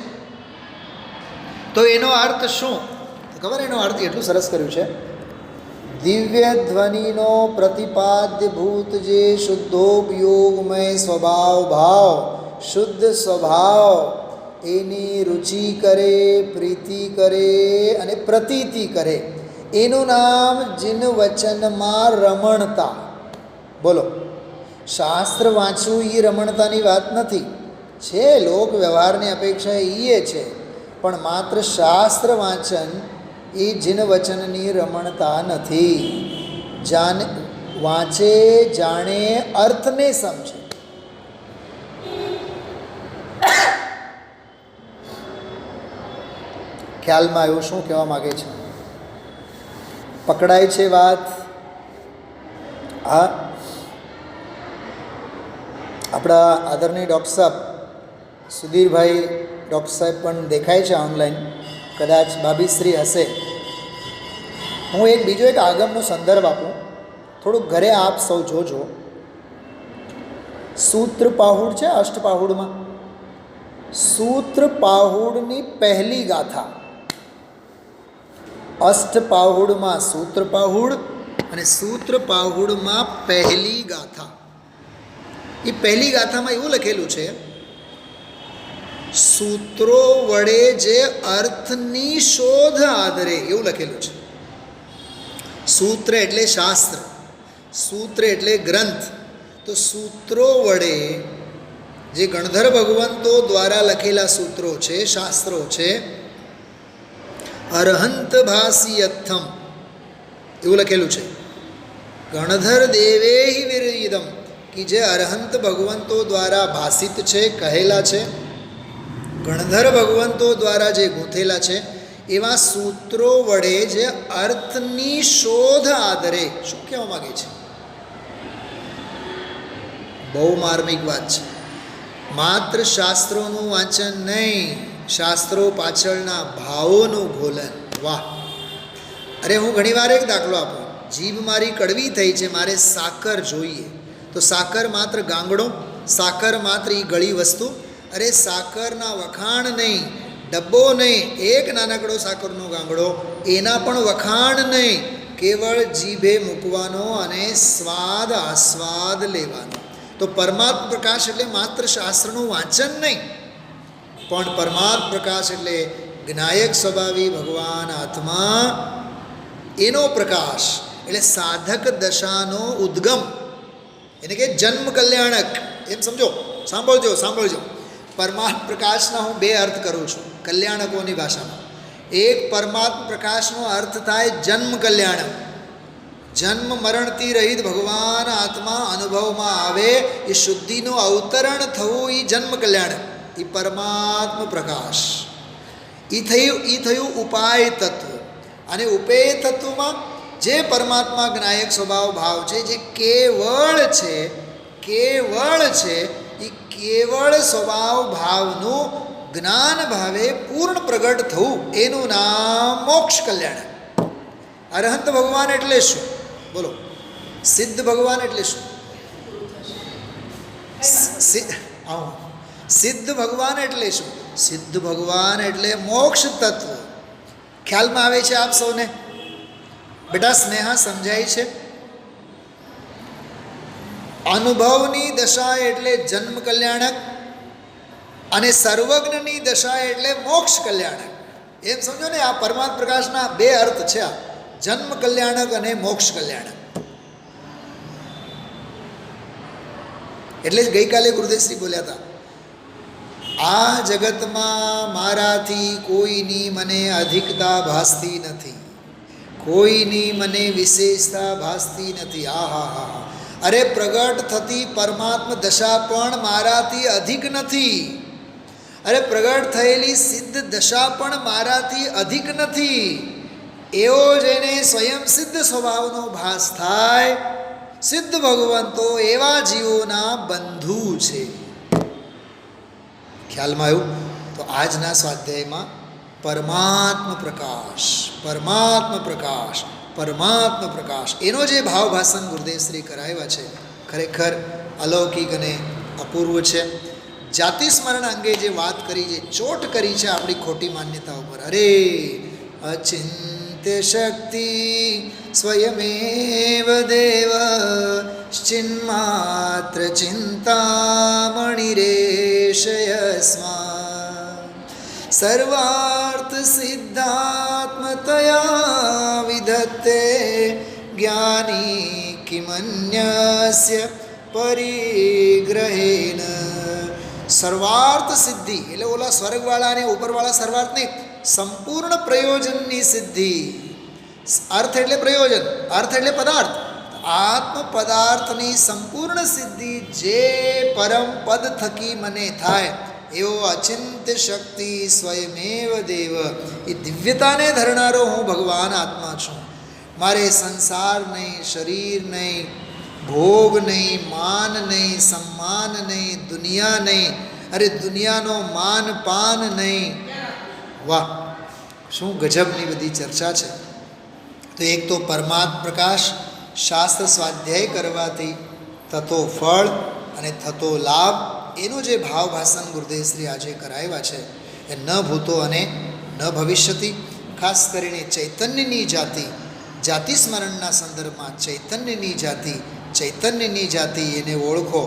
તો એનો અર્થ શું? તો ખબર એનો અર્થ એટલું સરસ કર્યું છે. દિવ્ય ધ્વનિનો પ્રતિપાદ્ય ભૂત જે શુદ્ધોપયોગમય સ્વભાવ ભાવ, શુદ્ધ સ્વભાવ, એની રુચિ કરે, પ્રીતિ કરે અને પ્રતીતિ કરે, એનું નામ જીન વચનમાં રમણતા. બોલો, શાસ્ત્ર વાંચવું એ રમણતાની વાત નથી. છે લોક વ્યવહારની અપેક્ષા એ છે, પણ માત્ર શાસ્ત્ર વાંચન એ જીન વચનની રમણતા નથી. વાંચે, જાણે, અર્થને સમજે. ખ્યાલમાં આવ્યું શું કહેવા માગે છે? પકડાય છે વાત? હા, આપણા આદરણીય ડૉક્ટર સાહેબ સુધીરભાઈ ડૉક્ટર સાહેબ પણ દેખાય છે ઓનલાઈન, કદાચ બાબીશ્રી હશે. હું બીજો એક આગમનો સંદર્ભ આપું, થોડુંક ઘરે આપ સૌ જોજો. સૂત્ર પાહુડ છે અષ્ટપાહુડમાં, સૂત્ર પાહુડની પહેલી ગાથા. અષ્ટપાહુડમાં સૂત્ર પાહુડ અને સૂત્ર પાહુડમાં પહેલી ગાથા. એ પહેલી ગાથામાં એવું લખેલું છે, સૂત્રો વડે જે અર્થની શોધ આદરે, એવું લખેલું છે. સૂત્ર એટલે શાસ્ત્ર, સૂત્ર એટલે ગ્રંથ. તો સૂત્રો વડે જે ગણધર ભગવંતો દ્વારા લખેલા સૂત્રો છે, શાસ્ત્રો છે, અરહંત ભાસિયથમ એવું લખેલું છે. ગણધર દેવે વિરયિદમ, કે જે અરહંત ભગવંતો દ્વારા ભાષિત છે, કહેલા છે, ગણધર ભગવંતો દ્વારા જે ગૂંથેલા છે, એવા સૂત્રો વડે જે અર્થની શોધ આદરે. શું કહેવા માગે છે? બહુ માર્મિક વાત છે. માત્ર શાસ્ત્રોનું વાંચન નહીં, શાસ્ત્રો પાછળના ભાવોનું ઘોલન. વાહ! અરે હું ઘણીવાર એક દાખલો આપું. જીભ મારી કડવી થઈ છે, મારે સાકર જોઈએ. તો સાકર માત્ર ગાંગડો, સાકર માત્ર એ ગળી વસ્તુ. અરે સાકરના વખાણ નહીં, ડબ્બો નહીં, એક નાનકડો સાકરનો ગાંગડો, એના પણ વખાણ નહીં, કેવળ જીભે મૂકવાનો અને સ્વાદ આસ્વાદ લેવાનો. તો પરમાત્મ પ્રકાશ એટલે માત્ર શાસ્ત્રનું વાંચન નહીં, પણ પરમાત્મ પ્રકાશ એટલે જ્ઞાયક સ્વભાવી ભગવાન આત્મા, એનો પ્રકાશ એટલે સાધક દશાનો ઉદ્ગમ, એને કે જન્મ કલ્યાણક. એમ સમજો, સાંભળજો. પરમાત્મ પ્રકાશના હું બે અર્થ કરું છું કલ્યાણકોની ભાષામાં. એક પરમાત્મ પ્રકાશનો અર્થ થાય જન્મ કલ્યાણક. જન્મ મરણથી રહિત ભગવાન આત્મા અનુભવમાં આવે, એ શુદ્ધિનું અવતરણ થવું, એ જન્મ કલ્યાણ, એ પરમાત્મ પ્રકાશ. એ થયું ઉપાય તત્વ. અને ઉપેય તત્વમાં જે પરમાત્મા જ્ઞાયક સ્વભાવ ભાવ છે, જે કેવળ છે, એ કેવળ સ્વભાવ ભાવનું જ્ઞાન ભાવે પૂર્ણ પ્રગટ થવું, એનું નામ મોક્ષ કલ્યાણ. અરહંત ભગવાન એટલે શું? બોલો. સિદ્ધ ભગવાન એટલે શું? સિદ્ધ ભગવાન એટલે શું? સિદ્ધ ભગવાન એટલે મોક્ષ તત્વ. ખ્યાલમાં આવે છે આપ સૌને? બેટા સ્નેહા સમજાય છે? અનુભવની દશા એટલે જન્મ કલ્યાણક, અને સર્વજ્ઞની દશા એટલે મોક્ષ કલ્યાણક. એમ સમજો ને, આ પરમાત્મ પ્રકાશના બે અર્થ છે, આ જન્મ કલ્યાણક અને મોક્ષ કલ્યાણક. એટલે જ ગઈકાલે ગુરુદેવશ્રી બોલ્યા હતા, આ જગતમાં મારાથી કોઈની મને અધિકતા ભાસતી નથી, કોઈની મને વિશેષતા ભાસતી નથી. આહા, અરે પ્રગટ થતી પરમાત્મ દશા પણ મારાથી અધિક નથી. અરે પ્રગટ થયેલી સિદ્ધ દશા પણ મારાથી અધિક નથી. એવો જેને સ્વયં સિદ્ધ સ્વભાવનો ભાસ થાય, સિદ્ધ ભગવંતો એવા જીવોના બંધુ છે. ખ્યાલમાં આવ્યું? તો આજના સ્વાધ્યાયમાં પરમાત્મ પ્રકાશ એનો જે ભાવ ભાષણ ગુરુદેવશ્રી કરાવ્યા છે, ખરેખર અલૌકિક અને અપૂર્વ છે. જાતિ સ્મરણ અંગે જે વાત કરી, જે ચોટ કરી છે આપણી ખોટી માન્યતા ઉપર, અરે અચિંત્ય શક્તિ સ્વયમેવ દેવ ચિન્માત્ર ચિંતામણિરેશયસ્મા સર્વાર્થ સિદ્ધાત્મતયા વિધત્તે જ્ઞાની કિમન્યસ્ય પરિગ્रहेण. સર્વાર્થ સિદ્ધિ એટલે ઓલા સ્વર્ગવાળા અને ઉપરવાળા સર્વાર્થ નહીં, સંપૂર્ણ પ્રયોજનની સિદ્ધિ. અર્થ એટલે પ્રયોજન, અર્થ એટલે પદાર્થ. આત્મ પદાર્થની સંપૂર્ણ સિદ્ધિ જે પરમ પદ થકી મને થાય, એવો અચિંત્ય શક્તિ સ્વયમેવ દેવ, એ દિવ્યતાને ધરનારો હું ભગવાન આત્મા છું. મારે સંસાર નહીં, શરીર નહીં, ભોગ નહીં, માન નહીં, સન્માન નહીં, દુનિયા નહીં, અરે દુનિયાનો માન પાન નહીં. વાહ, શું ગજબની બધી ચર્ચા છે. તો એક તો પરમાત્મ પ્રકાશ, શાસ્ત્ર સ્વાધ્યાય કરવાથી થતો ફળ અને થતો લાભ, એનો જે ભાવ ભાષણ ગુરુદેવશ્રી આજે કરાવ્યા છે, એ ન ભૂતો અને ન ભવિષ્યતિ. ખાસ કરીને ચૈતન્યની જાતિ સ્મરણના સંદર્ભમાં ચૈતન્યની જાતિ એને ઓળખો,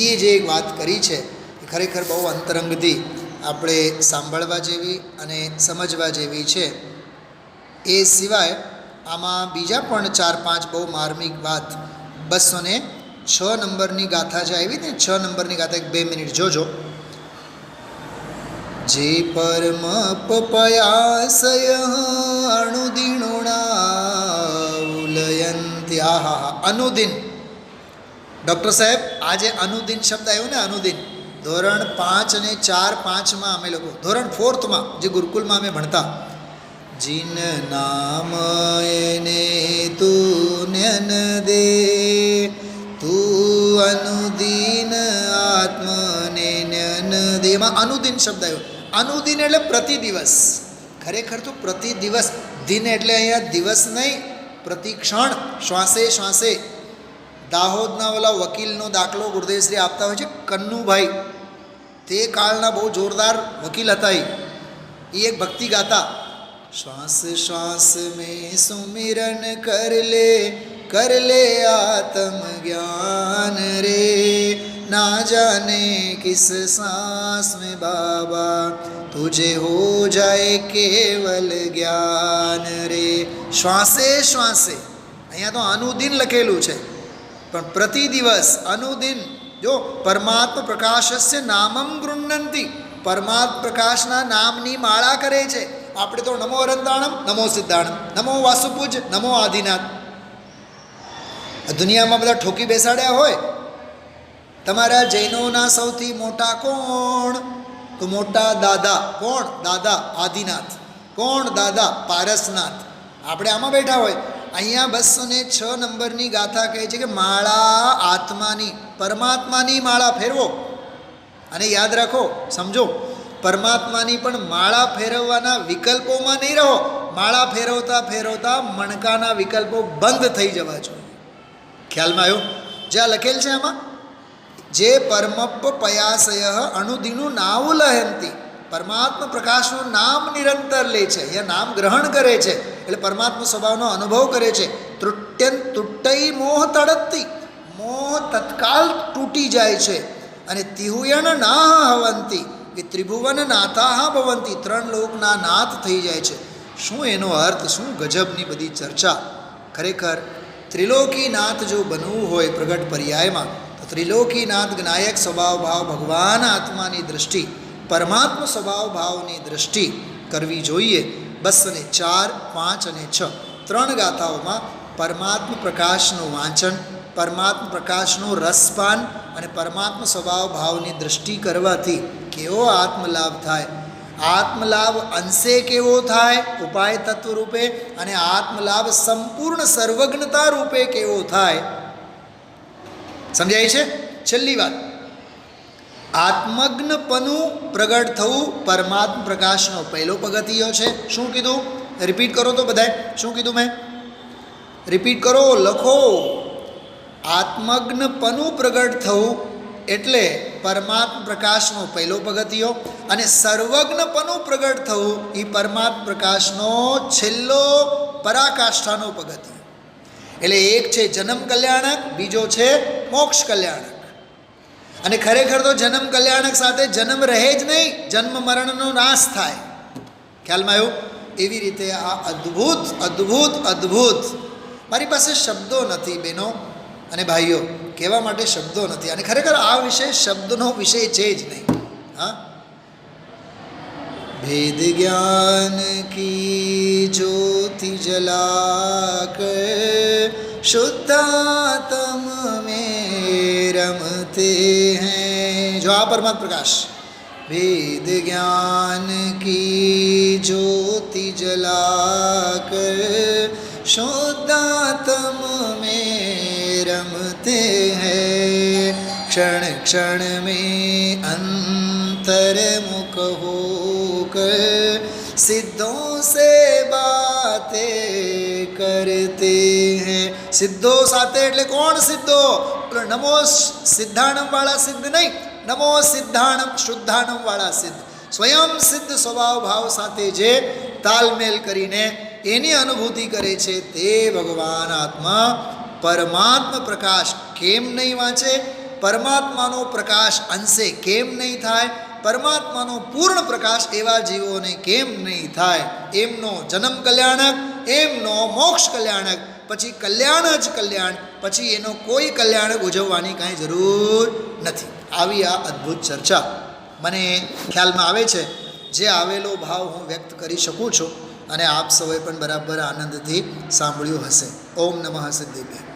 એ જે વાત કરી છે એ ખરેખર બહુ અંતરંગથી આપણે સાંભળવા જેવી અને સમજવા જેવી છે. એ સિવાય આમાં બીજા પણ 4-5 બહુ માર્મિક વાત, 206 નંબરની ગાથા જે આવી ને, 6 નંબરની ગાથા, 2 મિનિટ જોજો. જે પરમ પપયાસય અણુદિણુણા આહા. અનુદિન, ડૉક્ટર સાહેબ આજે અનુદિન શબ્દ આવ્યો ને, અનુદિન ધોરણ 5 અને 4-5માં અમે લોકો, ધોરણ 4થમાં જે ગુરુકુલમાં અમે ભણતા, जिन नाम એને તું ન્યન દે, તું અનુદીન આત્મને ન્યન દે. એમાં અનુદીન શબ્દ આવ્યો. અનુદીન એટલે પ્રતિ દિવસ. ખરેખર તો પ્રતિ દિવસ, દિન એટલે અહીંયા દિવસ નહીં, પ્રતિ ક્ષણ, શ્વાસે શ્વાસે. દાહોદના ઓલા વકીલનો દાખલો ગુરુદેવશ્રી આપતા હોય છે, કન્નુભાઈ. તે કાળના બહુ જોરદાર વકીલ હતા. એ એક ભક્તિ ગાતા, श्वास श्वास में सुमिरन कर ले आत्म ज्ञान रे, ना जाने किस सांस में बाबा तुझे हो जाए केवल ज्ञान रे. શ્વાસે શ્વાસે, અહીંયા તો અનુદિન લખેલું છે, પણ પ્રતિ દિવસ અનુદિન. જો પરમાત્મ પ્રકાશસ્ય નામમ ગૃહ્ણંતિ, પરમાત્મ પ્રકાશના નામની માળા કરે છે. આપણે તો નમો અરંતાણમ, નમો સિદ્ધાણમ, નમો વાસુપૂજ, નમો આદિનાથ. દુનિયામાં બધા ઠોકી બેસાડ્યા હોય, તમારા જૈનોના સૌથી મોટા કોણ? તો મોટા દાદા. કોણ? દાદા આદિનાથ. કોણ? દાદા પારસનાથ. આપણે આમાં બેઠા હોય. અહીંયા 206 નંબરની ગાથા કહે છે કે માળા આત્માની, પરમાત્માની માળા ફેરવો. અને યાદ રાખો, સમજો, પરમાત્માની પણ માળા ફેરવવાના વિકલ્પોમાં નહીં રહો. માળા ફેરવતા ફેરવતા મણકાના વિકલ્પો બંધ થઈ જવા જોઈએ. ખ્યાલમાં આવ્યો? જ્યાં લખેલ છે આમાં, જે પરમપ્પ પયાસય અણુદિનું નાવલહંતી, પરમાત્મા પ્રકાશનું નામ નિરંતર લે છે, અહીંયા નામ ગ્રહણ કરે છે, એટલે પરમાત્મા સ્વભાવનો અનુભવ કરે છે. તૃટ્ટઈ મોહ તડતી, મોહ તત્કાલ તૂટી જાય છે. અને તિહુયણ નાહ હવંતી, કે ત્રિભુવન નાથા ભવંતી, 3 લોકના નાથ થઈ જાય છે. શું એનો અર્થ? શું ગજબની બધી ચર્ચા! ખરેખર ત્રિલોકીનાથ જો બનવું હોય પ્રગટ પર્યાયમાં, તો ત્રિલોકીનાથ જ્ઞાયક સ્વભાવ ભાવ ભગવાન આત્માની દૃષ્ટિ, પરમાત્મા સ્વભાવ ભાવની દૃષ્ટિ કરવી જોઈએ. 204, 5 અને 6 3 ગાથાઓમાં પરમાત્મા પ્રકાશનું વાંચન, પરમાત્મા પ્રકાશનું રસપાન અને પરમાત્મા સ્વભાવ ભાવની દૃષ્ટિ કરવાથી કેવો આત્મલાભ થાય, આત્મલાભ અંશે કેવો થાય ઉપાય તત્વ રૂપે, અને આત્મલાભ સંપૂર્ણ સર્વજ્ઞતા રૂપે કેવો થાય. સમજાય છે? છેલ્લી વાત, આત્મજ્ઞપનું પ્રગટ થવું પરમાત્મા પ્રકાશનો પહેલો પગથિયો છે. શું કીધું? રિપીટ કરો તો બધાય. શું કીધું મેં? રિપીટ કરો, લખો. આત્મજ્ઞપનું પ્રગટ થવું એટલે પરમાત્મા પ્રકાશનો પહેલો પગથિયો, અને સર્વજ્ઞપનું પ્રગટ થવું એ પરમાત્મા પ્રકાશનો છેલ્લો પરાકાષ્ઠાનો પગથિયો. એટલે એક છે જન્મ કલ્યાણક, બીજો છે મોક્ષ કલ્યાણક. અને ખરેખર તો જન્મ કલ્યાણક સાથે જન્મ રહે જ નહીં, જન્મ મરણનો નાશ થાય. ખ્યાલમાં આવ્યો? એવી રીતે આ અદ્ભુત અદ્ભુત અદ્ભુત, મારી પાસે શબ્દો નથી બહેનો અને ભાઈઓ, કહેવા માટે શબ્દો નથી. અને ખરેખર આ વિષય શબ્દનો વિષય છે જ નહીં. હા, भेद ज्ञान की ज्योति जलाकर शुद्धात्म में रमते हैं. जो आ परमात्मा प्रकाश, भेद ज्ञान की ज्योति जलाकर शुद्धात्म में रमते हैं. क्षण क्षण में अंतर्मुख होकर सिद्धों से बातें करते हैं. सिद्धो સાથે એટલે કોણ સિદ્ધો? નમો સિદ્ધાણમ વાળા સિદ્ધ નહીં, નમો સિદ્ધાણમ શુદ્ધાણમ વાળા સિદ્ધ. સ્વયં સિદ્ધ સ્વભાવ ભાવ સાથે જે તાલમેલ કરીને એની અનુભૂતિ કરે છે તે ભગવાન આત્મા પરમાત્મા પ્રકાશ કેમ નહીં વાંચે? પરમાત્માનો પ્રકાશ અંશે કેમ નહીં થાય? પરમાત્માનો પૂર્ણ પ્રકાશ એવા જીવોને કેમ નહીં થાય? એમનો જન્મ કલ્યાણક, એમનો મોક્ષ કલ્યાણક, પછી કલ્યાણ જ કલ્યાણ, પછી એનો કોઈ કલ્યાણક ઉજવવાની કાંઈ જરૂર નથી. આવી આ અદ્ભુત ચર્ચા મને ખ્યાલમાં આવે છે. જે આવેલો ભાવ હું વ્યક્ત કરી શકું છું, અને આપ સૌએ પણ બરાબર આનંદથી સાંભળ્યું હશે. ઓમ નમઃ સિદ્ધેભ્યઃ.